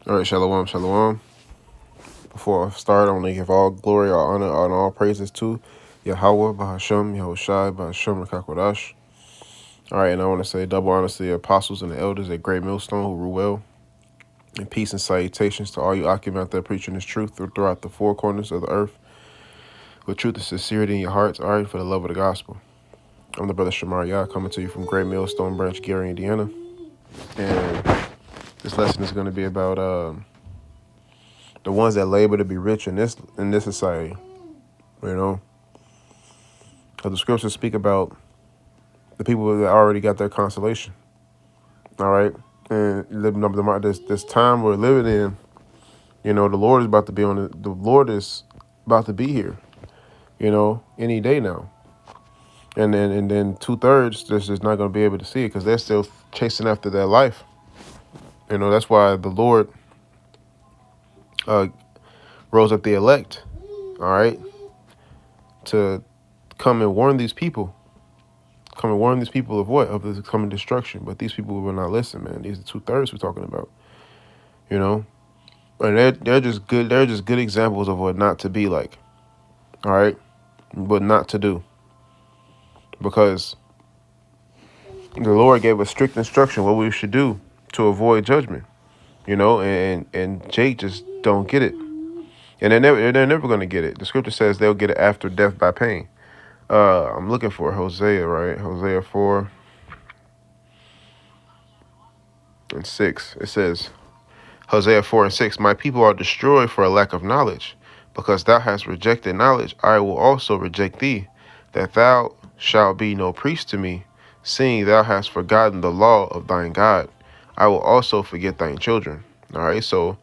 All right, shalom, shalom. Before I start, I want to give all glory, all honor, and all praises to Yahweh, Bahashem, Yahushai, Bahashem, Rakakwadash. All right, and I want to say double honors to the apostles and the elders at Great Millstone who rule well, and peace and salutations to all you Akim out there preaching this truth throughout the four corners of the earth with truth and sincerity in your hearts, all right, for the love of the gospel. I'm the brother Shamar Yah coming to you from Great Millstone Branch, Gary, Indiana, and this lesson is going to be about the ones that labor to be rich in this society. You know, because the scriptures speak about the people that already got their consolation. All right, and this time we're living in, you know, the Lord is about to be on the Lord is about to be here. You know, any day now, and then 2/3 just not going to be able to see it because they're still chasing after their life. You know, that's why the Lord uh, rose up the elect. All right, to come and warn these people. Come and warn these people of what? Of the coming destruction. But these people will not listen, man. These are 2/3 we're talking about. You know? And they're just good. They're just good examples of what not to be like. All right? What not to do. Because the Lord gave us strict instruction what we should do to avoid judgment. You know, and Jake just don't get it. And they're never gonna get it. The scripture says they'll get it after death by pain. I'm looking for Hosea, right? Hosea 4:6. It says, Hosea 4:6, my people are destroyed for a lack of knowledge. Because thou hast rejected knowledge, I will also reject thee, that thou shalt be no priest to me, seeing thou hast forgotten the law of thine God. I will also forget thine children. All right, so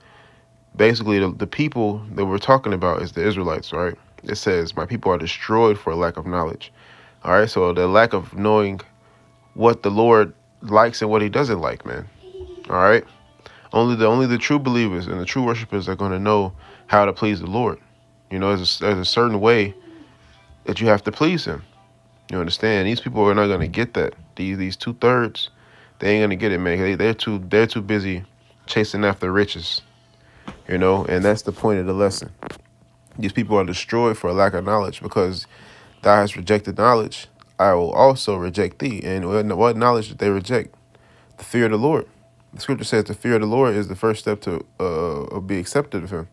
basically the people that we're talking about is the Israelites, right? It says, my people are destroyed for a lack of knowledge. All right, so the lack of knowing what the Lord likes and what he doesn't like, man. All right. Only the true believers and the true worshipers are going to know how to please the Lord. You know, there's a certain way that you have to please him. You understand? These people are not going to get that. These 2/3, they ain't going to get it, man. They're too busy chasing after riches. You know, and that's the point of the lesson. These people are destroyed for a lack of knowledge because thou hast rejected knowledge. I will also reject thee. And what knowledge did they reject? The fear of the Lord. The scripture says the fear of the Lord is the first step to be accepted of him.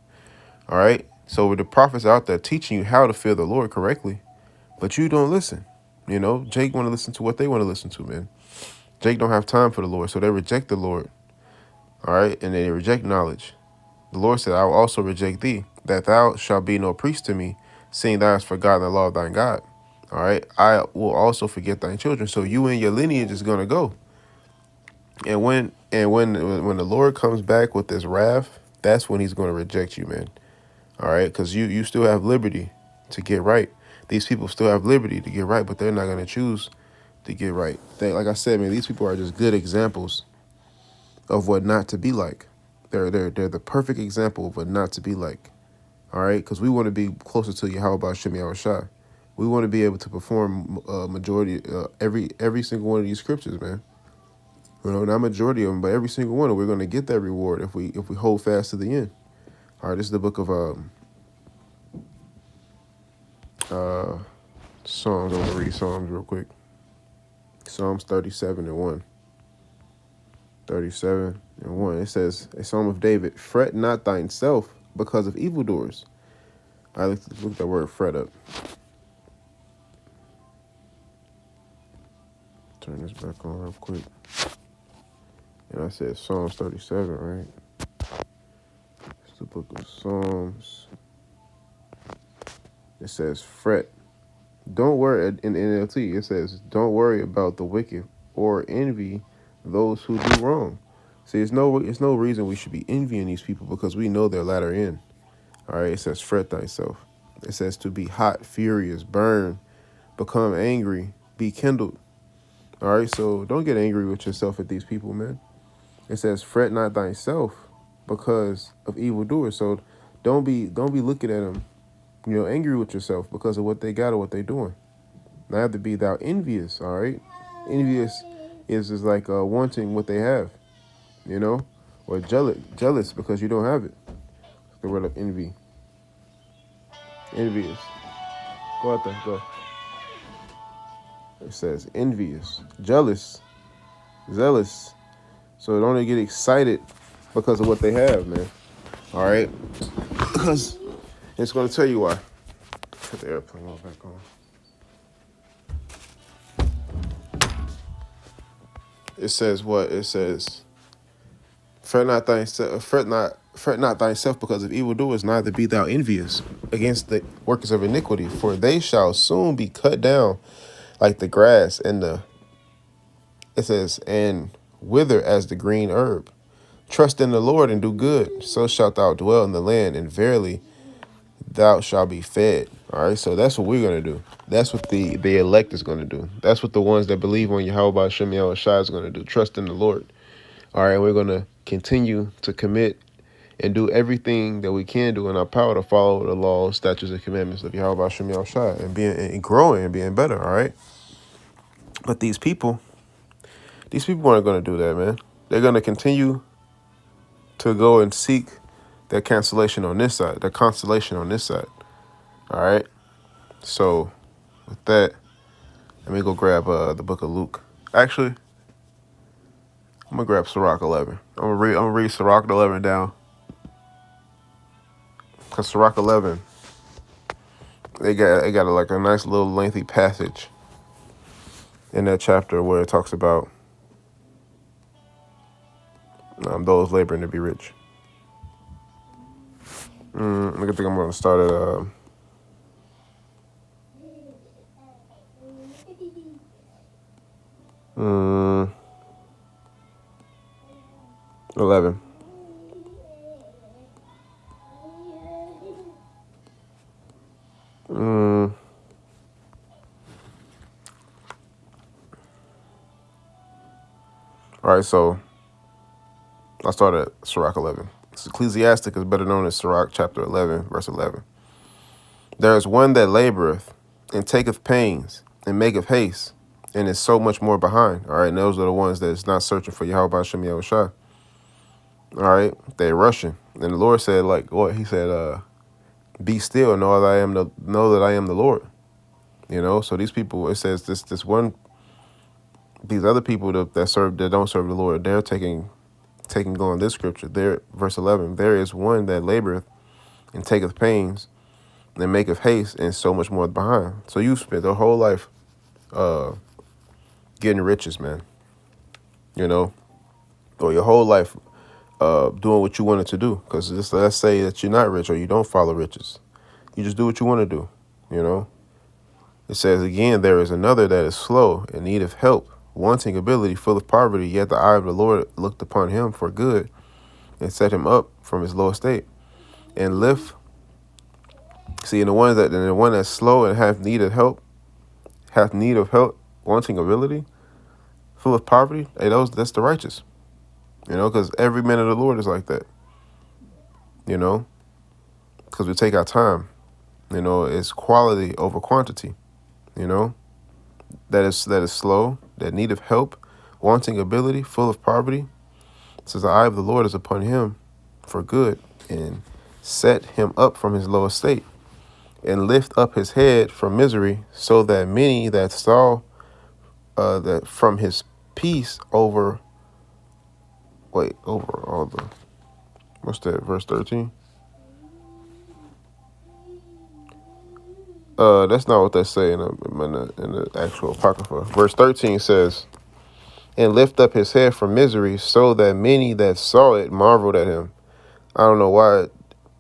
All right. So the prophets are out there teaching you how to fear the Lord correctly, but you don't listen. You know, Jake want to listen to what they want to listen to, man. Jake don't have time for the Lord, so they reject the Lord. All right. And they reject knowledge. The Lord said, I will also reject thee, that thou shalt be no priest to me, seeing thou hast forgotten the law of thine God. All right. I will also forget thine children. So you and your lineage is going to go. And when the Lord comes back with this wrath, that's when he's going to reject you, man. All right, because you still have liberty to get right. These people still have liberty to get right, but they're not going to choose to get right. Like I said, man, these people are just good examples of what not to be like. They're the perfect example of what not to be like. All right, because we want to be closer to Yahweh Shem Yahushai. We want to be able to perform majority every single one of these scriptures, man. You know, not majority of them, but every single one. And we're going to get that reward if we hold fast to the end. All right, this is the book of Psalms. I'm going to read Psalms real quick. Psalms 37:1. 37:1. It says, a Psalm of David, fret not thyself because of evildoers. All right, let's look that word fret up. Turn this back on real quick. And I said Psalms 37, right? It's the book of Psalms. It says fret. Don't worry, in NLT, it says, don't worry about the wicked or envy those who do wrong. See, it's no reason we should be envying these people because we know their latter end. All right, it says, fret thyself. It says to be hot, furious, burn, become angry, be kindled. All right, so don't get angry with yourself at these people, man. It says, fret not thyself because of evildoers. So don't be looking at them, you know, angry with yourself because of what they got or what they doing. Neither be thou envious, all right? Envious is like wanting what they have, you know? or jealous because you don't have it. The word of envy. Envious. Go out there, go. It says envious, jealous, zealous. So don't get excited because of what they have, man. All right? Because it's going to tell you why. Put the airplane mode back on. It says what? It says, fret not thyself because of evildoers, neither be thou envious against the workers of iniquity, for they shall soon be cut down like the grass it says, and wither as the green herb. Trust in the Lord and do good, so shalt thou dwell in the land, and verily thou shalt be fed. All right, so that's what we're going to do. That's what the elect is going to do. That's what the ones that believe on Yahweh Shem Yahushua is going to do. Trust in the Lord. All right, we're going to continue to commit and do everything that we can do in our power to follow the laws, statutes, and commandments of Yahweh Shem Yahushua and growing and being better. All right, but these people aren't going to do that, man. They're going to continue to go and seek that consolation on this side. All right. So with that, let me go grab the book of Luke. Actually, I'm gonna grab Sirach 11. I'm gonna read Sirach 11 down, cause Sirach 11, they got like a nice little lengthy passage in that chapter where it talks about those laboring to be rich. I think I'm gonna start at 11. All right, so I started at Sirach 11. It's Ecclesiastic is better known as Sirach chapter 11, verse 11. There is one that laboreth and taketh pains and maketh haste, and is so much more behind. All right, and those are the ones that's not searching for Yahweh Shem Yahushua. All right, they're rushing. And the Lord said, like, what? He said, be still and know that I am the Lord. You know, so these people, it says these other people that don't serve the Lord, they're taking on this scripture. There, verse 11, there is one that laboreth and taketh pains and maketh haste, and so much more behind. So you've spent your whole life getting riches, man. You know, or your whole life doing what you wanted to do. Because let's say that you're not rich or you don't follow riches. You just do what you want to do, you know. It says again, there is another that is slow in need of help, wanting ability, full of poverty, yet the eye of the Lord looked upon him for good and set him up from his low estate. And and the one that's slow and hath need of help, wanting ability, full of poverty, that's the righteous. You know, because every man of the Lord is like that. You know, because we take our time. You know, it's quality over quantity. You know, that is slow, that need of help, wanting ability, full of poverty. It says the eye of the Lord is upon him for good, and set him up from his low estate, and lift up his head from misery, so that many that saw that from his peace over all the, what's that, verse 13? That's not what they say in the actual Apocrypha. Verse 13 says, and lift up his head from misery, so that many that saw it marveled at him. I don't know why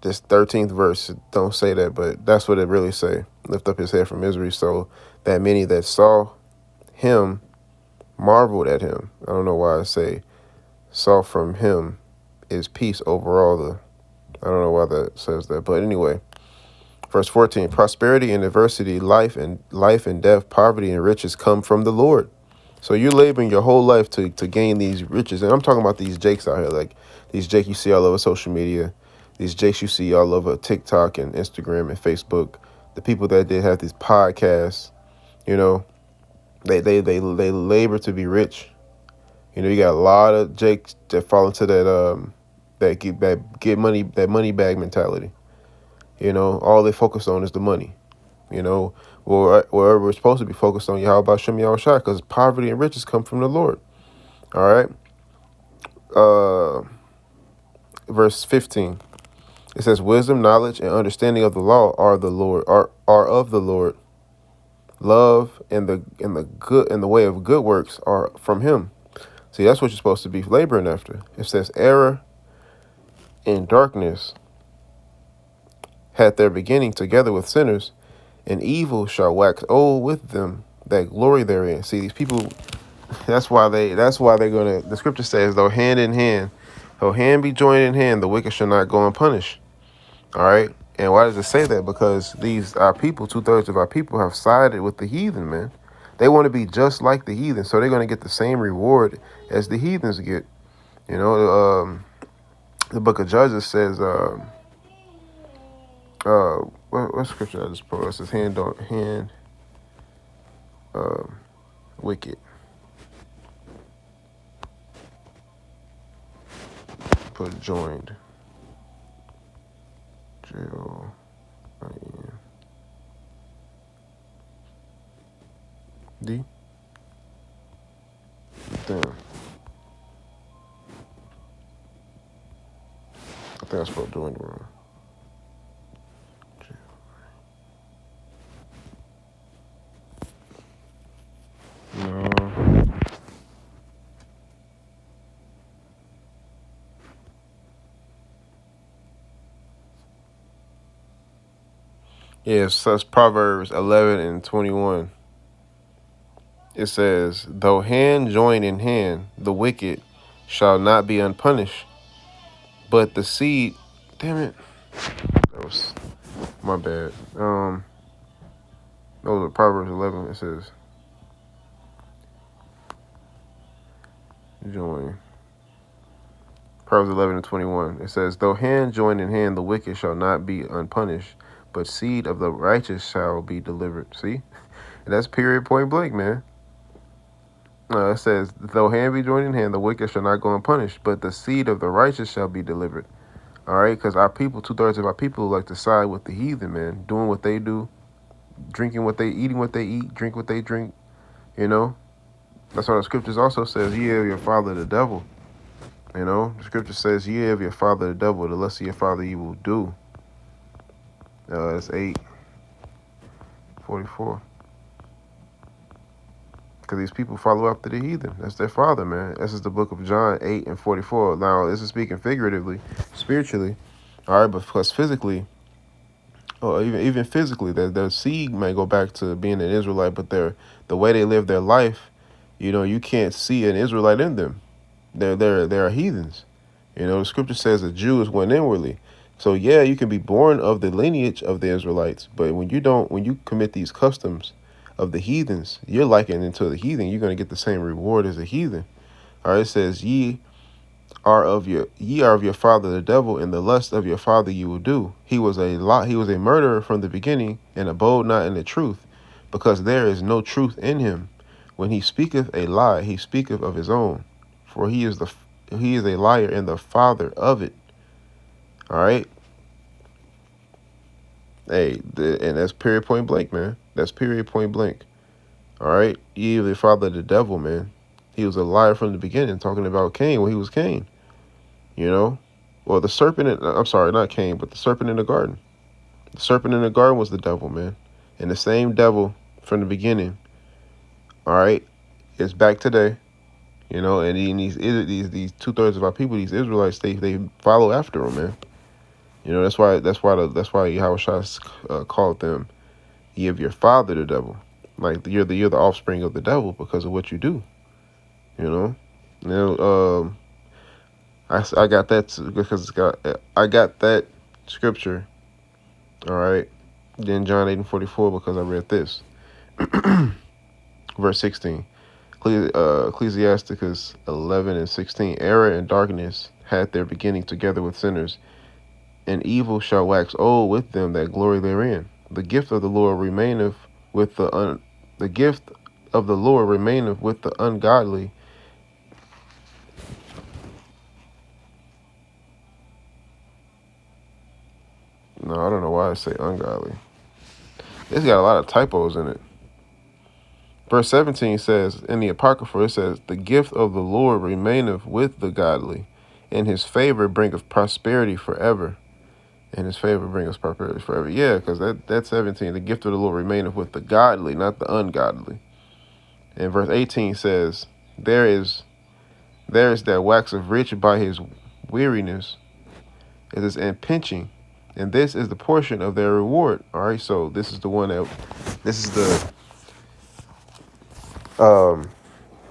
this 13th verse don't say that, but that's what it really say. Lift up his head from misery, so that many that saw him marveled at him. I don't know why I say saw from him is peace over all the, I don't know why that says that, but anyway. Verse 14, prosperity and adversity, life and death, poverty and riches come from the Lord. So you're laboring your whole life to gain these riches. And I'm talking about these jakes out here, like these jakes you see all over social media, these jakes you see all over TikTok and Instagram and Facebook, the people that did have these podcasts, you know, they labor to be rich. You know, you got a lot of jakes that fall into that that money bag mentality. You know, all they focus on is the money. You know, or wherever we're supposed to be focused on Yahweh Shem Yahweh Shai, because poverty and riches come from the Lord. All right. Verse 15. It says, "Wisdom, knowledge, and understanding of the law are the Lord are of the Lord. Love and the way of good works are from Him." See, that's what you're supposed to be laboring after. It says, "Error and darkness had their beginning together with sinners, and evil shall wax old with them that glory therein." See, these people. That's why they're gonna. The scripture says, "Though hand in hand, though hand be joined in hand, the wicked shall not go unpunished." All right. And why does it say that? Because our people, 2/3 of our people, have sided with the heathen, man. They want to be just like the heathen, so they're going to get the same reward as the heathens get. You know, the book of Judges says, what scripture I just pulled? It says, wicked. Put joined. J-O-I-N-D. Damn. I think I spelled joined wrong. No. Yes, that's Proverbs 11 and 21. It says, "Though hand join in hand, the wicked shall not be unpunished, but the seed." Damn it, that was my bad. That was Proverbs 11. It says, join. Proverbs 11 and 21. It says, "Though hand join in hand, the wicked shall not be unpunished, but seed of the righteous shall be delivered." See, and that's period, point blank, man. It says, "Though hand be joined in hand, the wicked shall not go unpunished, but the seed of the righteous shall be delivered." All right, because our people, 2/3 of our people, like to side with the heathen, man, doing what they do, eating what they eat, drink what they drink. You know, that's why the scriptures also says, "Ye of your father the devil." You know, the scripture says, "Ye of your father the devil, the lust of your father you will do." It's 8:44. Because these people follow after the heathen. That's their father, man. This is the book of John 8 and 44. Now, this is speaking figuratively, spiritually. All right, but because physically, or even physically, their seed may go back to being an Israelite, but the way they live their life, you know, you can't see an Israelite in them. They're heathens. You know, the scripture says a Jew is one inwardly. So yeah, you can be born of the lineage of the Israelites, but when you commit these customs of the heathens, you're likened into the heathen. You're going to get the same reward as a heathen. All right, it says, "Ye are of your father the devil, and the lust of your father you will do. He was a murderer from the beginning, and abode not in the truth, because there is no truth in him. When he speaketh a lie, he speaketh of his own, for he is a liar and the father of it." All right. Hey, and that's period point blank, man. That's period point blank. All right. Ye the father of the devil, man. He was a liar from the beginning, talking about Cain when he was Cain. You know? Well, the serpent, I'm sorry, not Cain, but the serpent in the garden. The serpent in the garden was the devil, man. And the same devil from the beginning, all right, is back today. You know, and these 2/3 of our people, these Israelites, they follow after him, man. You know, that's why Yahweh Shai called them, "Ye of your father the devil." Like you're the offspring of the devil because of what you do. You know, I got that because I got that scripture. All right, then John 8 and 44 because I read this, verse 16. Ecclesiasticus 11 and 16. "Error and darkness had their beginning together with sinners, and evil shall wax old with them that glory therein. The gift of the Lord remaineth with the gift of the Lord remaineth with the ungodly, No, I don't know why I say ungodly. It's got a lot of typos in it. Verse 17 says, in the Apocrypha, it says, the gift of the Lord remaineth with the godly, and his favor bringeth prosperity forever. And his favor bringeth prosperity forever. Yeah, because that's 17. The gift of the Lord remaineth with the godly, not the ungodly. And verse 18 says, there is that waxeth rich by his weariness. It is and pinching. And this is the portion of their reward. All right, so this is the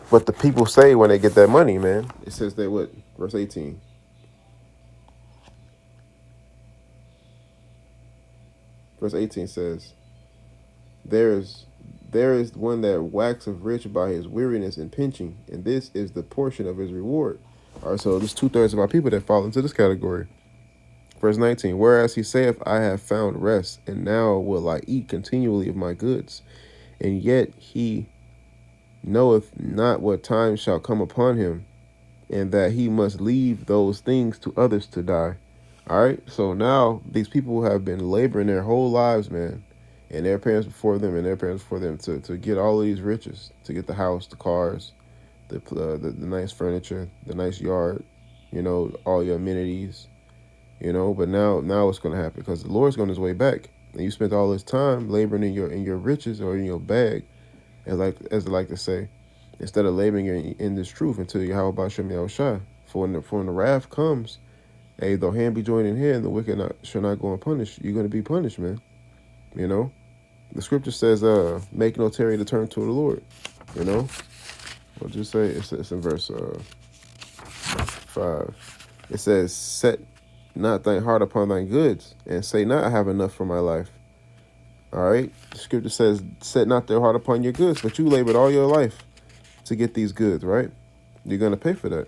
what the people say when they get that money, man. It says that what? Verse 18. Verse 18 says, there is one that waxeth rich by his weariness and pinching, and this is the portion of his reward. All right, so there's 2/3 of our people that fall into this category. Verse 19, whereas he saith, I have found rest, and now will I eat continually of my goods, and yet he knoweth not what time shall come upon him, and that he must leave those things to others to die. All right, so now these people have been laboring their whole lives, man, and their parents before them and their parents before them to get all of these riches, to get the house, the cars, the nice furniture, the nice yard, all your amenities, But now what's going to happen? Because the Lord's on his way back, and you spent all this time laboring in your riches or in your bag, as they like to say, instead of laboring in this truth until Yahweh Bashem Yahushua. For when the wrath comes, hey, though hand be joined in hand, the wicked shall not go unpunished. You're going to be punished, man. The scripture says, make no tarry to turn to the Lord. I'll just say it's in verse 5. It says, set not thine heart upon thine goods, and say not, I have enough for my life. All right. The scripture says, set not their heart upon your goods, but you labored all your life to get these goods, right? You're going to pay for that.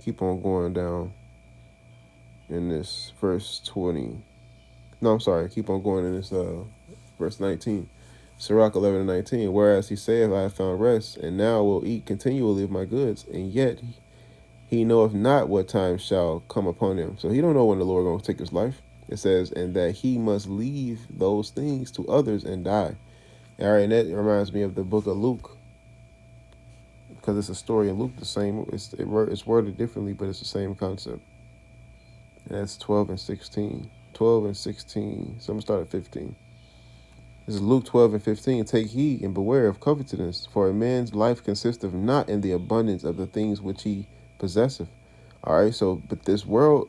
Keep on going down in this verse 20. No, I'm sorry. Keep on going in this verse 19. Sirach 11:19. Whereas he saith, I have found rest, and now will eat continually of my goods, and yet he knoweth not what time shall come upon him. So he don't know when the Lord going to take his life. It says, and that he must leave those things to others and die. All right, and that reminds me of the book of Luke, because it's a story in Luke, the same. It's worded differently, but it's the same concept. And that's 12 and 16. 12 and 16. So I'm going to start at 15. This is Luke 12 and 15. Take heed and beware of covetousness, for a man's life consisteth not in the abundance of the things which he possesseth. All right, so, but this world,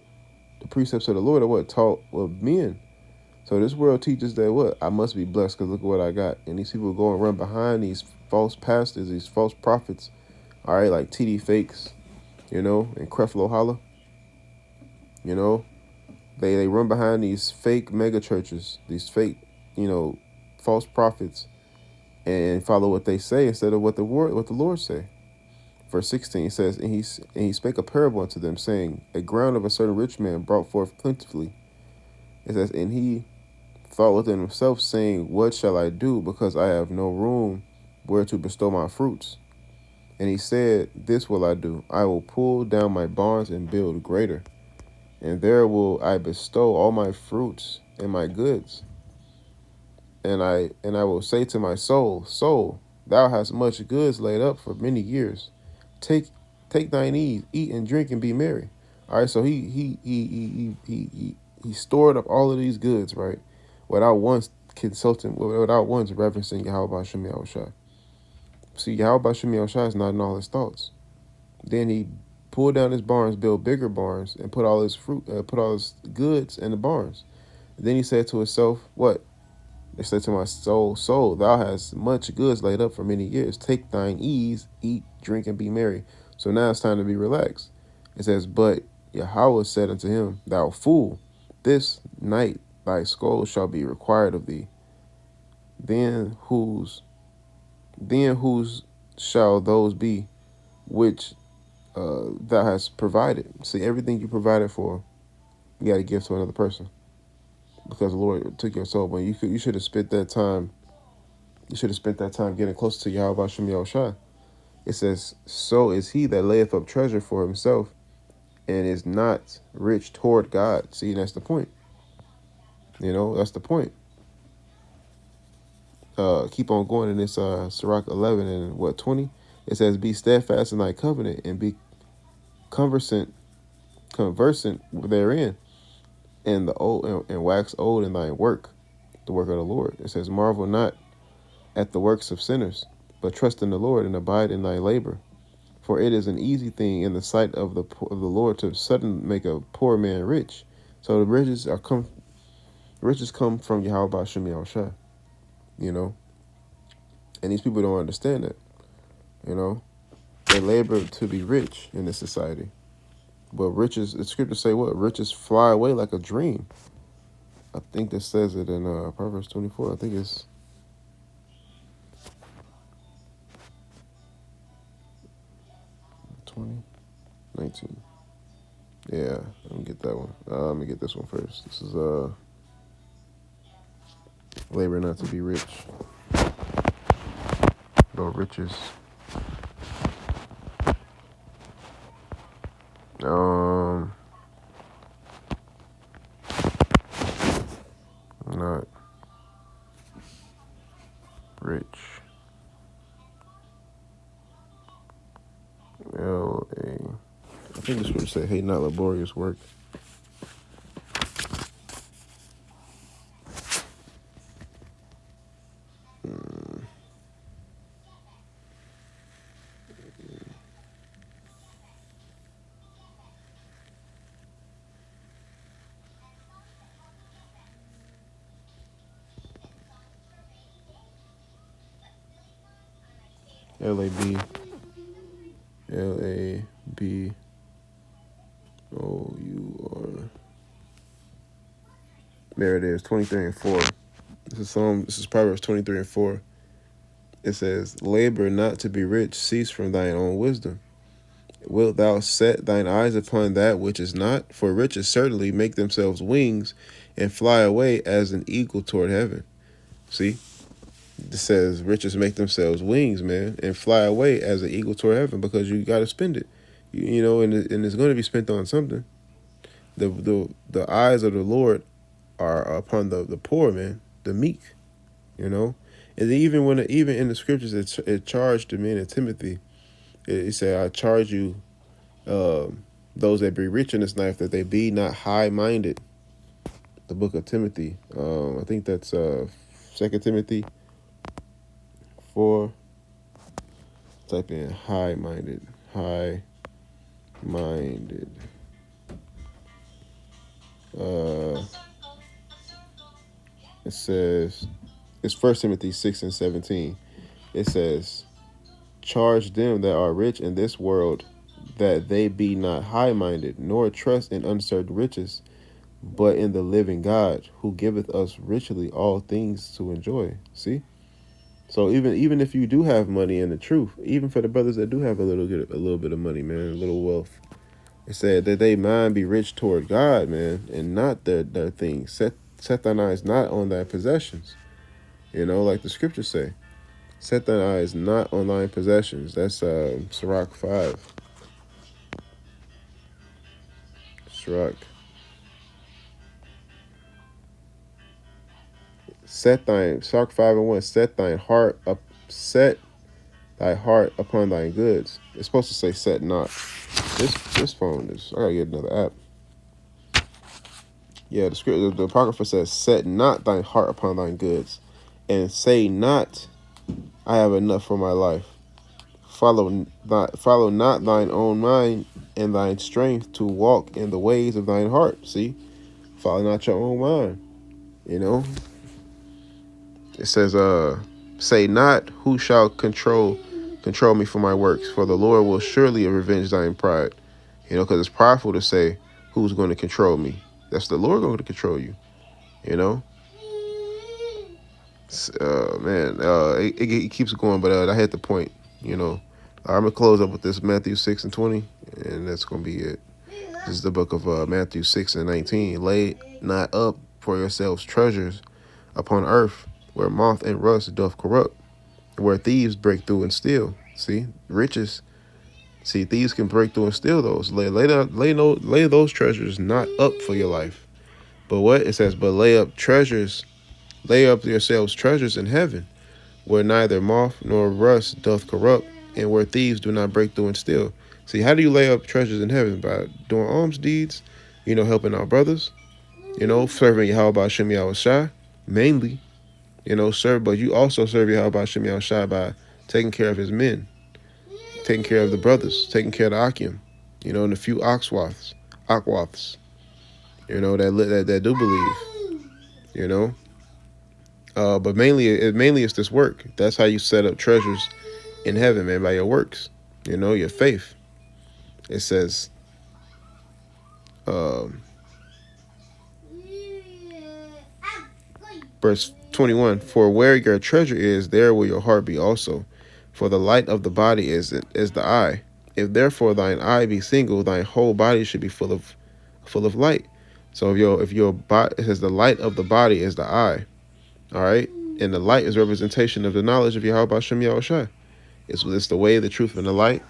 the precepts of the Lord are what? Taught of men. So this world teaches that what? I must be blessed because look at what I got. And these people go and run behind these false pastors, these false prophets, all right, like TD Fakes, and Creflo Holla. They run behind these fake mega churches, these fake, false prophets, and follow what they say instead of what the Lord say. Verse 16 says, and he spake a parable unto them, saying, a ground of a certain rich man brought forth plentifully. It says, and he thought within himself, saying, what shall I do, because I have no room where to bestow my fruits? And he said, this will I do. I will pull down my barns and build greater, and there will I bestow all my fruits and my goods. And I will say to my soul, thou hast much goods laid up for many years. Take thine ease, eat and drink and be merry. All right, so he stored up all of these goods, right, without once reverencing Yahweh Shem Yahushua. See, Yahweh Shem Yahushua is not in all his thoughts. Then he pulled down his barns, built bigger barns, and put all his goods in the barns. Then he said to himself, what? He said to my soul, thou hast much goods laid up for many years. Take thine ease, eat, drink, and be merry. So now it's time to be relaxed. It says, but Yahweh said unto him, thou fool, this night thy skull shall be required of thee. Then whose shall those be which thou hast provided? See, everything you provided for, you got to give to another person, because the Lord took your soul. But you should have spent that time You should have spent that time getting closer to Yahweh Shem Yahushua. It says, so is he that layeth up treasure for himself and is not rich toward God. See, that's the point. That's the point. Keep on going in this Sirach 11 and 20. It says, be steadfast in thy covenant and be conversant therein, and the old and wax old in thy work, the work of the Lord. It says, marvel not at the works of sinners, but trust in the Lord and abide in thy labor. For it is an easy thing in the sight of the Lord to suddenly make a poor man rich. So the riches come from Yahweh Shem Yahushua, and these people don't understand that. They labor to be rich in this society, but riches, the scriptures say what? Riches fly away like a dream. I think that says it in Proverbs 24. I think it's 19. Yeah, let me get that one. Let me get this one first. This is labor not to be rich. No riches. Not rich. L-A. I think this would say, hey, not laborious work. L-A-B. L-A-B-O-U-R. There it is, 23 and 4. This is Proverbs 23 and 4. It says, labor not to be rich, cease from thine own wisdom. Wilt thou set thine eyes upon that which is not? For riches certainly make themselves wings and fly away as an eagle toward heaven. See? It says riches make themselves wings, man, and fly away as an eagle toward heaven, because you got to spend it. And it's going to be spent on something. The eyes of the Lord are upon the poor, man, the meek, And even in the scriptures, it charged the men in Timothy. It said, I charge you, those that be rich in this life, that they be not high-minded. The book of Timothy. I think that's 2 Timothy 4. Type in high-minded. High-minded. It says, it's 1 Timothy 6 and 17. It says, charge them that are rich in this world, that they be not high-minded, nor trust in uncertain riches, but in the living God, who giveth us richly all things to enjoy. See? So even if you do have money, in the truth, even for the brothers that do have a little bit of money, man, a little wealth, it said that they mind be rich toward God, man, and not their things. Set thine eyes not on thy possessions. Like the scriptures say. Set thine eyes not on thine possessions. That's Sirach 5. Sirach. Sirach 5 and 1. Set thy heart upon thine goods. It's supposed to say set not. This phone is, I gotta get another app. Yeah, the Apocrypha says, set not thine heart upon thine goods, and say not, I have enough for my life. Follow not thine own mind and thine strength to walk in the ways of thine heart. See? Follow not your own mind. It says, say not, who shall control me for my works, for the Lord will surely revenge thine pride. Because it's prideful to say, who's going to control me? That's the Lord going to control you. Man, it keeps going, but I hit the point. I'm gonna close up with this Matthew 6 and 20, and that's gonna be it. This is the book of Matthew 6 and 19. Lay not up for yourselves treasures upon earth, where moth and rust doth corrupt, where thieves break through and steal. See, riches. See, thieves can break through and steal those. Lay those treasures not up for your life. But what? It says, but lay up yourselves treasures in heaven, where neither moth nor rust doth corrupt, and where thieves do not break through and steal. See, how do you lay up treasures in heaven? By doing alms deeds, helping our brothers, serving Yahweh Hashem Yahushua, mainly, but you also serve Yahweh Hashem Yahushua by taking care of his men, taking care of the brothers, taking care of the Akim, and a few Akwaths, that do believe, but mainly it's this work. That's how you set up treasures in heaven, man, by your works, your faith. It says, verse 21, for where your treasure is, there will your heart be also. For the light of the body is the eye. If therefore thine eye be single, thine whole body should be full of light. So if your body, it says the light of the body is the eye. All right, and the light is representation of the knowledge of Yahweh Hashem Yahushua. It's the way, the truth, and the light.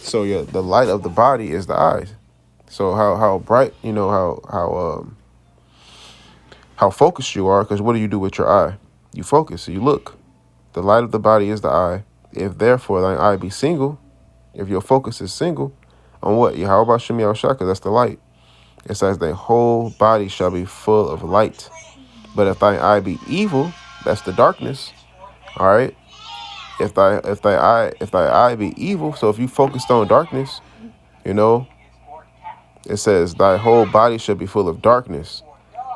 So the light of the body is the eyes. So how bright, how focused you are, because what do you do with your eye? You focus, so you look. The light of the body is the eye. If therefore thine eye be single, if your focus is single, on what? Yahweh Hashem Yahushua, because that's the light. It says thy whole body shall be full of light. But if thine eye be evil, that's the darkness. All right. If thy eye be evil, so if you focused on darkness, it says thy whole body shall be full of darkness.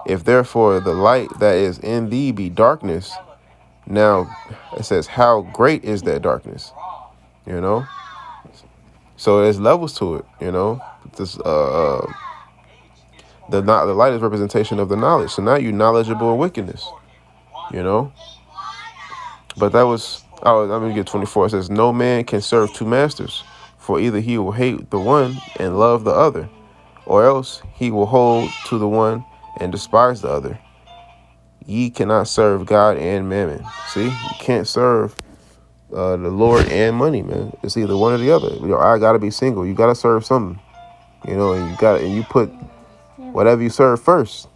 If therefore the light that is in thee be darkness, now it says how great is that darkness, So there's levels to it, This the light is representation of the knowledge. So now you're knowledgeable in wickedness, But that was, I'm going to get 24. It says, no man can serve two masters, for either he will hate the one and love the other, or else he will hold to the one and despise the other. Ye cannot serve God and mammon. See, you can't serve the Lord and money, man. It's either one or the other. Your eye got to be single. You got to serve something, and you put whatever you serve first.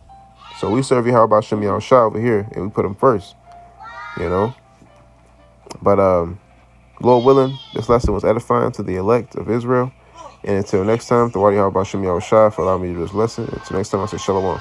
So we serve Yahweh Hashem Yahushua over here, and we put him first, But Lord willing, this lesson was edifying to the elect of Israel. And until next time, the Yahweh Hashem Yahushua for allowing me to do this lesson. Until next time, I say shalom.